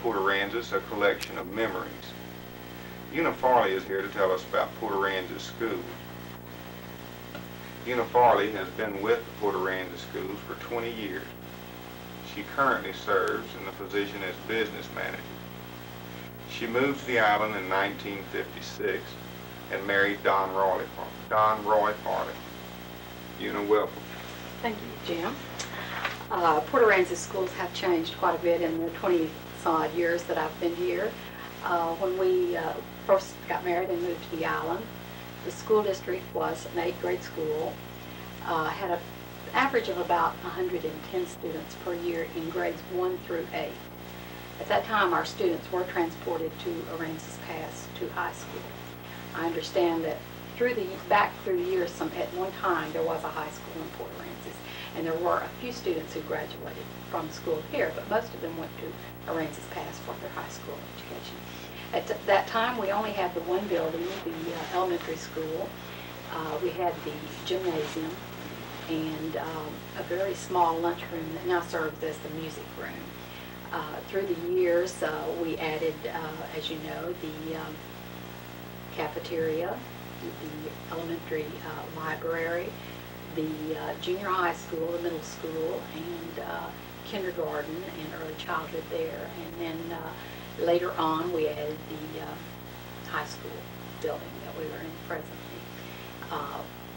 Port Aransas, a collection of memories. Una Farley is here to tell us about Port Aransas Schools. Una Farley has been with the Port Aransas Schools for 20 years. She currently serves in the position as business manager. She moved to the island in 1956 and married Don Roy Farley. Una, welcome. Thank you, Jim. Port Aransas schools have changed quite a bit in the 20-some-odd years that I've been here. When we first got married and moved to the island, the school district was an 8th grade school, had an average of about 110 students per year in grades 1 through 8. At that time, our students were transported to Aransas Pass to high school. I understand that back through the years, at one time there was a high school in Port Aransas, and there were a few students who graduated from school here, but most of them went to Aransas Pass for their high school education. At that time, we only had the one building, the elementary school. We had the gymnasium and a very small lunchroom that now serves as the music room. Through the years, we added, as you know, the cafeteria, the elementary library, the junior high school, the middle school, and kindergarten and early childhood there. And then later on, we added the high school building that we were in presently.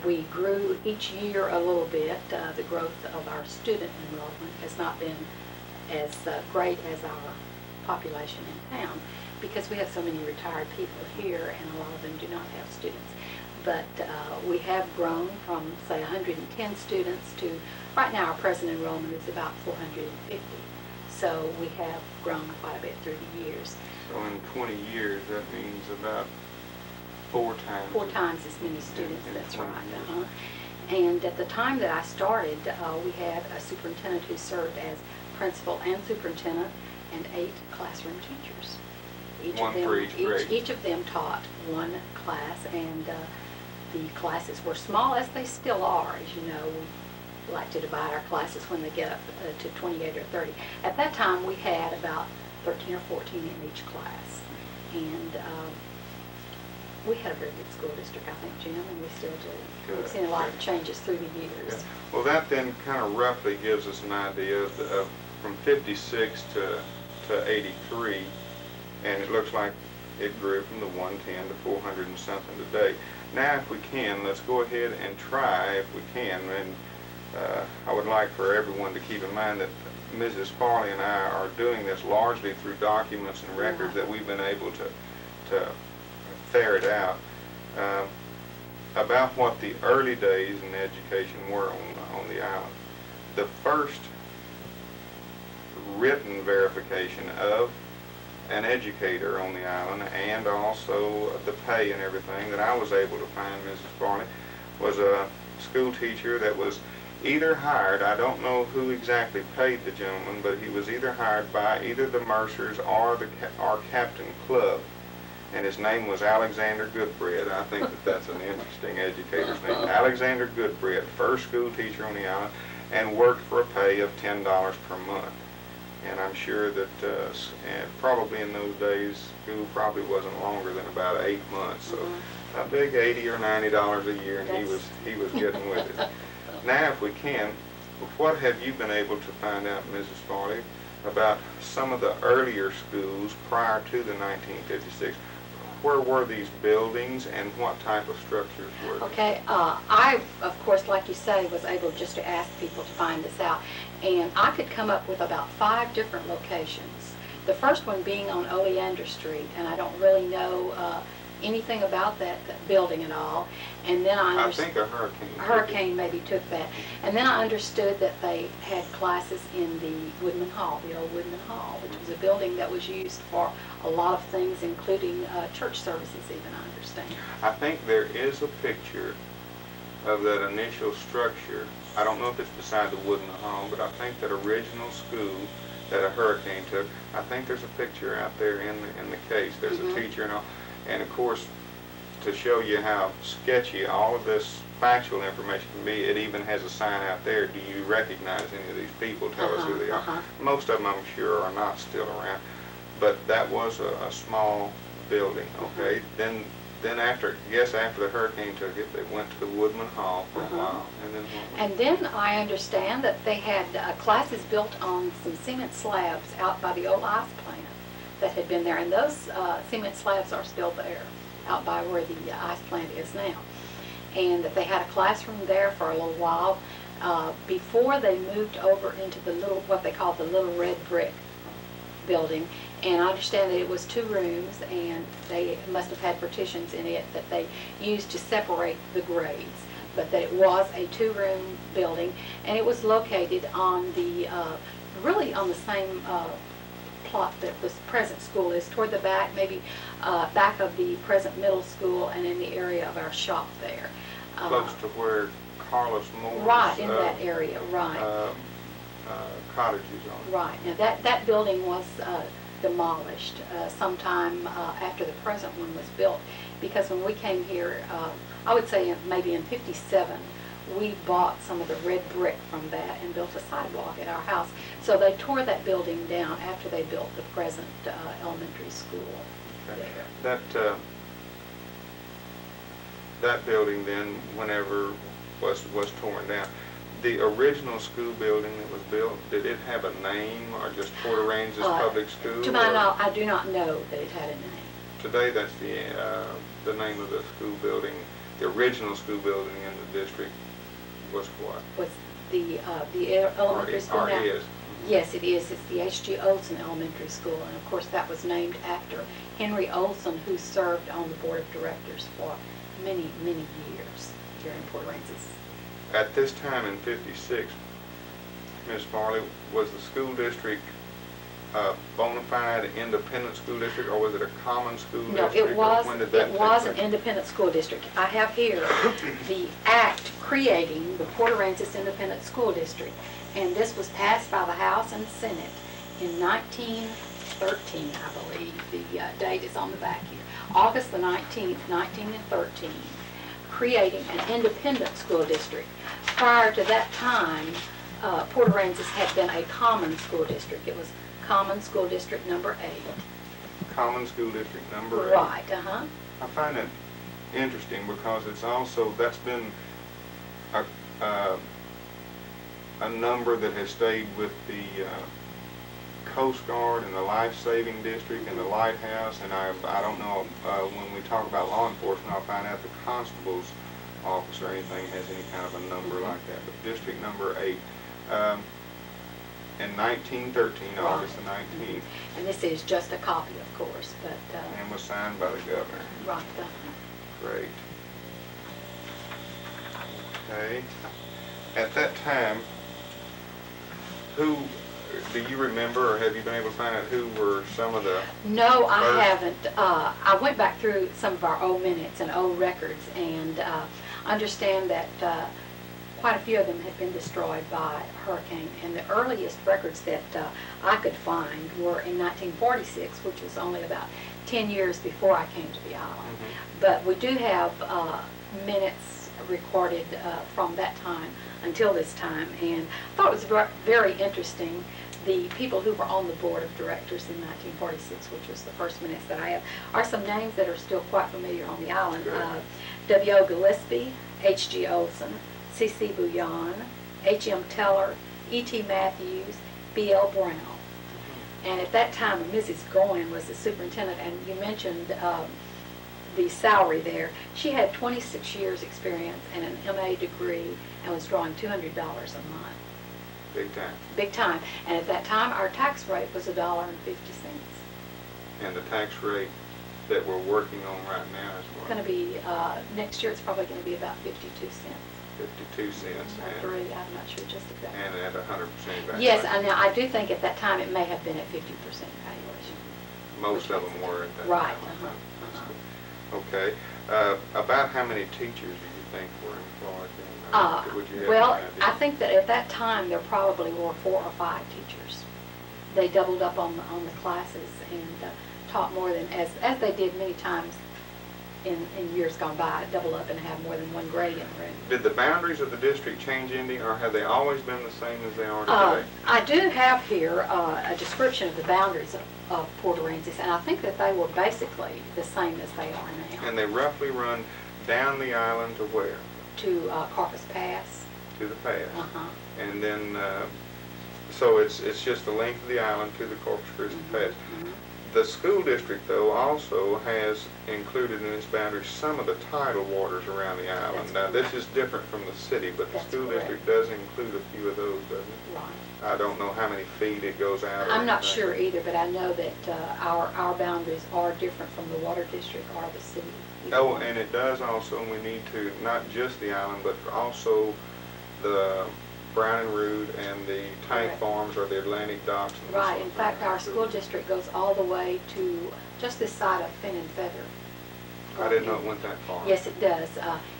We grew each year a little bit. The growth of our student enrollment has not been as great as our population in town, because we have so many retired people here and a lot of them do not have students. But we have grown from, say, 110 students to, right now our present enrollment is about 450. So we have grown quite a bit through the years. So in 20 years, that means about 4 times. 4 times as many students, that's right. And at the time that I started, we had a superintendent who served as principal and superintendent and 8 classroom teachers. One for each grade. Each of them taught one class, and the classes were small, as they still are. As you know, we like to divide our classes when they get up to 28 or 30. At that time, we had about 13 or 14 in each class. And we had a very good school district, I think, Jim, and we still do. Good. We've seen a lot of changes through the years. Yeah. Well, that then kind of roughly gives us an idea of from 56 to 83, and it looks like it grew from the 110 to 400 and something today. Now, if we can, let's go ahead and try, if we can, and I would like for everyone to keep in mind that Mrs. Farley and I are doing this largely through documents and records that we've been able to ferret out about what the early days in education were on the island. The first written verification of an educator on the island, and also the pay and everything that I was able to find, Mrs. Farley, was a school teacher that was either hired, I don't know who exactly paid the gentleman, but he was either hired by either the Mercers or our Captain Club, and his name was Alexander Goodbread. I think that's an interesting educator's name. Alexander Goodbread, first school teacher on the island, and worked for a pay of $10 per month. And I'm sure that and probably in those days, school probably wasn't longer than about 8 months. So a big $80 or $90 a year, and he was getting with it. Now, if we can, what have you been able to find out, Mrs. Farley, about some of the earlier schools prior to the 1956? Where were these buildings and what type of structures were they? Okay, I, of course, like you say, was able just to ask people to find this out. And I could come up with about 5 different locations. The first one being on Oleander Street, and I don't really know anything about that building at all. And then I think a hurricane maybe took that. And then I understood that they had classes in the Woodman Hall, the old Woodman Hall, which was a building that was used for a lot of things, including church services even, I understand. I think there is a picture of that initial structure. I don't know if it's beside the Woodman Hall, but I think that original school that a hurricane took, I think there's a picture out there in the case. There's a teacher and all. And of course, to show you how sketchy all of this factual information can be, it even has a sign out there, do you recognize any of these people? Tell us who they are. Most of them, I'm sure, are not still around. but that was a small building, okay? Then after, yes, after the hurricane took it, they went to the Woodman Hall for a while, and then what? And then I understand that they had classes built on some cement slabs out by the old ice plant that had been there, and those cement slabs are still there, out by where the ice plant is now. And that they had a classroom there for a little while before they moved over into the little, what they call the little red brick building. And I understand that it was 2 rooms, and they must have had partitions in it that they used to separate the grades, but that it was a 2-room building, and it was located on the, really on the same plot that the present school is, toward the back, maybe back of the present middle school, and in the area of our shop there. Close to where Carlos Moore's right, in that area, right. Cottages on. Right. Now that building was demolished sometime after the present one was built, because when we came here, I would say maybe in '57, we bought some of the red brick from that and built a sidewalk at our house. So they tore that building down after they built the present elementary school Okay. there. That building then, whenever was torn down, the original school building that was built, did it have a name, or just Port Aransas Public School? To my knowledge, I do not know that it had a name. Today, that's the name of the school building. The original school building in the district was what? Was the elementary school now? Is. Yes, it is. It's the H.G. Olson Elementary School, and of course that was named after Henry Olson, who served on the board of directors for many, many years here in Port Aransas. At this time in '56, Ms. Farley, was the school district a bona fide independent school district, or was it a common school district? No, it was. When did that It was an take place? independent school district. I have here the act creating the Port Aransas Independent School District, and this was passed by the House and Senate in 1913, I believe. The date is on the back here. August the 19th, 1913, creating an independent school district. Prior to that time, Port Aransas had been a common school district. It was Common School District number 8. Common School District number 8. Right, I find it interesting because it's also, that's been a number that has stayed with the Coast Guard and the Life Saving District and the Lighthouse, and I don't know, when we talk about law enforcement, I'll find out the constable's office or anything has any kind of a number like that, but District number 8. In 1913, Right. August the 19th, and this is just a copy, of course, but, and was signed by the governor. right. Great. Okay. At that time, who, do you remember, or have you been able to find out who were some of the No, I first? haven't. I went back through some of our old minutes and old records, and understand that quite a few of them had been destroyed by hurricane. And the earliest records that I could find were in 1946, which was only about 10 years before I came to the island. But we do have minutes recorded from that time until this time, and I thought it was very interesting. The people who were on the board of directors in 1946, which was the first minutes that I have, are some names that are still quite familiar on the island. W.O. Gillespie, H.G. Olson, C.C. Bouillon, H.M. Teller, E.T. Matthews, B.L. Brown. And at that time, Mrs. Goin was the superintendent, and you mentioned the salary there. She had 26 years experience and an M.A. degree and was drawing $200 a month. Big time. Big time. And at that time, our tax rate was $1.50. And the tax rate that we're working on right now is It's what? going to be, next year it's probably going to be about 52 cents. 52 cents. Or three, I'm not sure just exactly. And at 100% valuation. Yes, I do think at that time it may have been at 50% valuation. Most of them were at that Right, time. That's cool. Okay. About how many teachers do you think were employed then? Would you have Well, an idea? I think that at that time there probably were 4 or 5 teachers. They doubled up on the classes and taught more than, as they did many times in years gone by, double up and have more than one grade in the room. Did the boundaries of the district change any, or have they always been the same as they are today? I do have here a description of the boundaries of Port Aransas, and I think that they were basically the same as they are now. And they roughly run down the island to where? To Corpus Pass. To the pass. Uh-huh. And then, so it's just the length of the island to the Corpus Christi Pass. The school district, though, also has included in its boundaries some of the tidal waters around the island. That's now, correct. this is different from the city, but That's the school correct. district does include a few of those, doesn't it? Right. I don't know how many feet it goes out. or I'm not anything. sure either, but I know that our boundaries are different from the water district or the city. Oh, and it does also, we need to, not just the island, but also the Brown and Root and the tank Correct. farms or the Atlantic docks. And Right. stuff In like fact, that. our school district goes all the way to just this side of Finn and Feather. I didn't know it went that far. Yes, it does.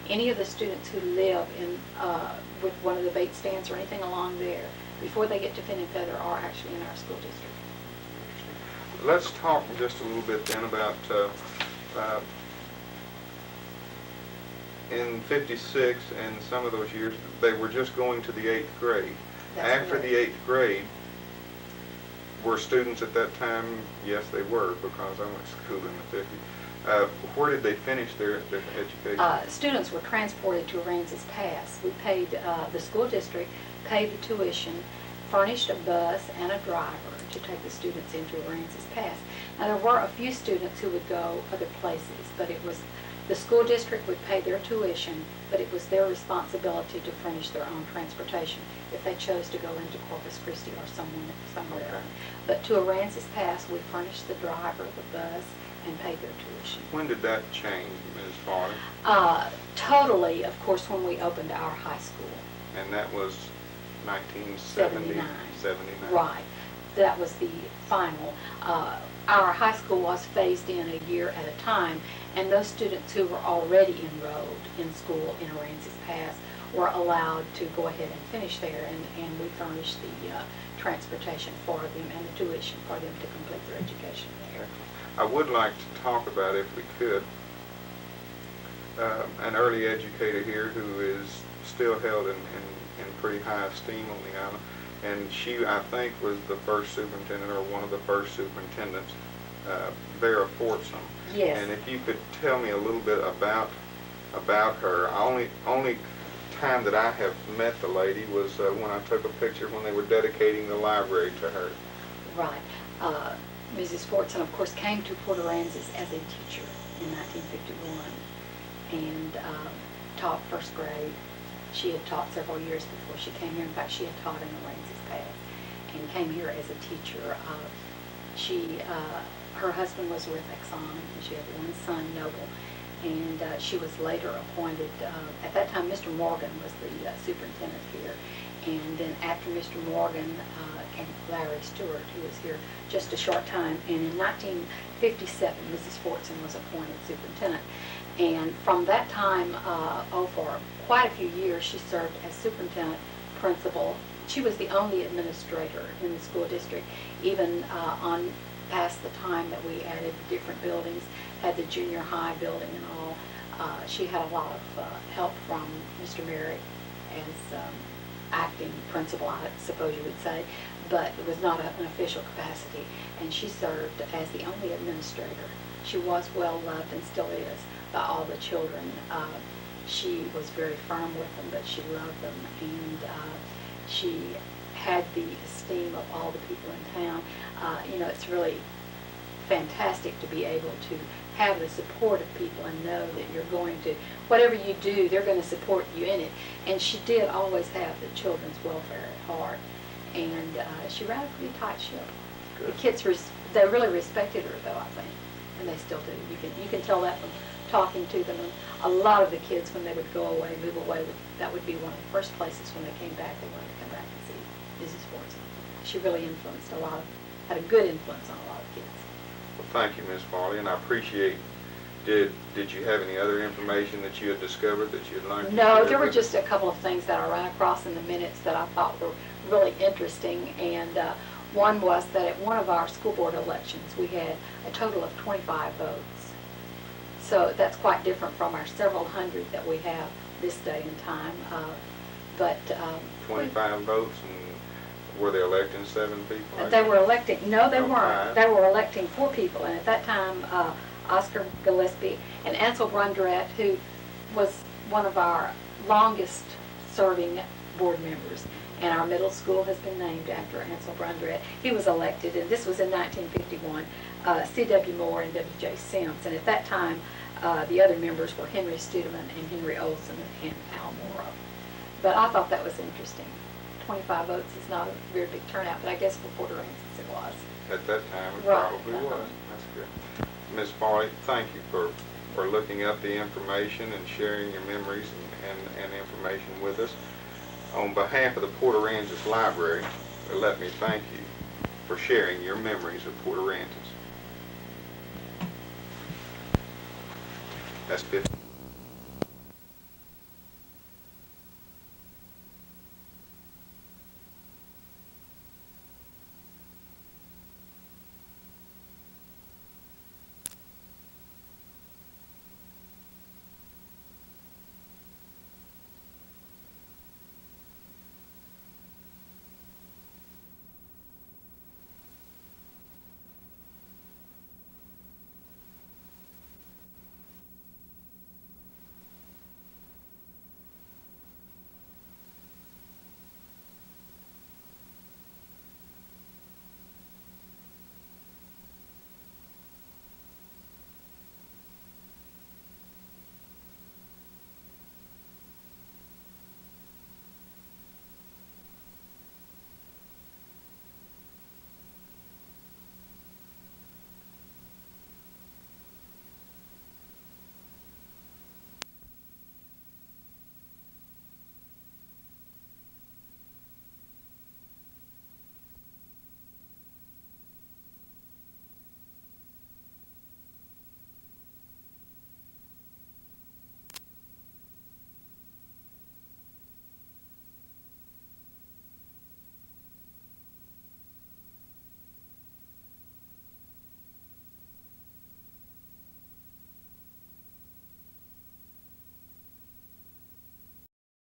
Any of the students who live in with one of the bait stands or anything along there, before they get to Finn and Feather, are actually in our school district. Let's talk just a little bit then about in '56 and some of those years, they were just going to the 8th grade. That's After correct. the 8th grade, were students at that time? Yes, they were, because I went to school in the '50s. Where did they finish their education? Students were transported to Aransas Pass. We paid, the school district paid the tuition, furnished a bus and a driver to take the students into Aransas Pass. Now, there were a few students who would go other places, but it was, the school district would pay their tuition, but it was their responsibility to furnish their own transportation if they chose to go into Corpus Christi or somewhere else. But to Aransas Pass, we furnished the driver, the bus, and paid their tuition. When did that change, Ms. Farley? Totally, of course, when we opened our high school. And that was 1970? 79. Right. That was the final. Our high school was phased in a year at a time, and those students who were already enrolled in school in Aransas Pass were allowed to go ahead and finish there, and we furnished the transportation for them and the tuition for them to complete their education there. I would like to talk about, if we could, an early educator here who is still held in pretty high esteem on the island. And she, I think, was the first superintendent or one of the first superintendents, Vera Fortson. Yes. And if you could tell me a little bit about her. Only time that I have met the lady was when I took a picture when they were dedicating the library to her. Right. Mrs. Fortson, of course, came to Port Aransas as a teacher in 1951 and taught first grade. She had taught several years before she came here. In fact, she had taught in Aransas Pass and came here as a teacher. Her husband was with Exxon, and she had one son, Noble, and she was later appointed. At that time, Mr. Morgan was the superintendent here, and then after Mr. Morgan came Larry Stewart, who was here just a short time, and in 1957, Mrs. Fortson was appointed superintendent. And from that time, for quite a few years, she served as superintendent, principal. She was the only administrator in the school district, even on past the time that we added different buildings, had the junior high building and all. She had a lot of help from Mr. Merrick as acting principal, I suppose you would say, but it was not an official capacity. And she served as the only administrator. She was well loved and still is by all the children. She was very firm with them, but she loved them, and she had the esteem of all the people in town. It's really fantastic to be able to have the support of people and know that you're going to, whatever you do, they're going to support you in it. And she did always have the children's welfare at heart, and she ran a pretty tight ship. Good. The kids, they really respected her, though, I think, and they still do. You can tell that from talking to them. And a lot of the kids, when they would go away, move away, that would be one of the first places when they came back. They wanted to come back and see Mrs. Fortson. She really influenced had a good influence on a lot of kids. Well, thank you, Ms. Farley, and I appreciate. Did you have any other information that you had discovered that you had learned? No, there were just a couple of things that I ran across in the minutes that I thought were really interesting, and one was that at one of our school board elections we had a total of 25 votes So that's quite different from our several hundred that we have this day and time. But 25 votes, and were they electing 7 people? they were electing, no, they Oh, weren't. 5. They were electing 4 people, and at that time, Oscar Gillespie and Ansel Brundrett, who was one of our longest serving board members, and our middle school has been named after Ansel Brundrett. He was elected, and this was in 1951, C.W. Moore and W.J. Sims, and at that time, the other members were Henry Studeman and Henry Olson and Al Morrow. But I thought that was interesting. 25 votes is not a very big turnout, but I guess for Port Aransas it was. At that time, it Right. probably was. That's good. Ms. Farley, thank you for looking up the information and sharing your memories and information with us. On behalf of the Port Aransas Library, let me thank you for sharing your memories of Port Aransas. That's 50.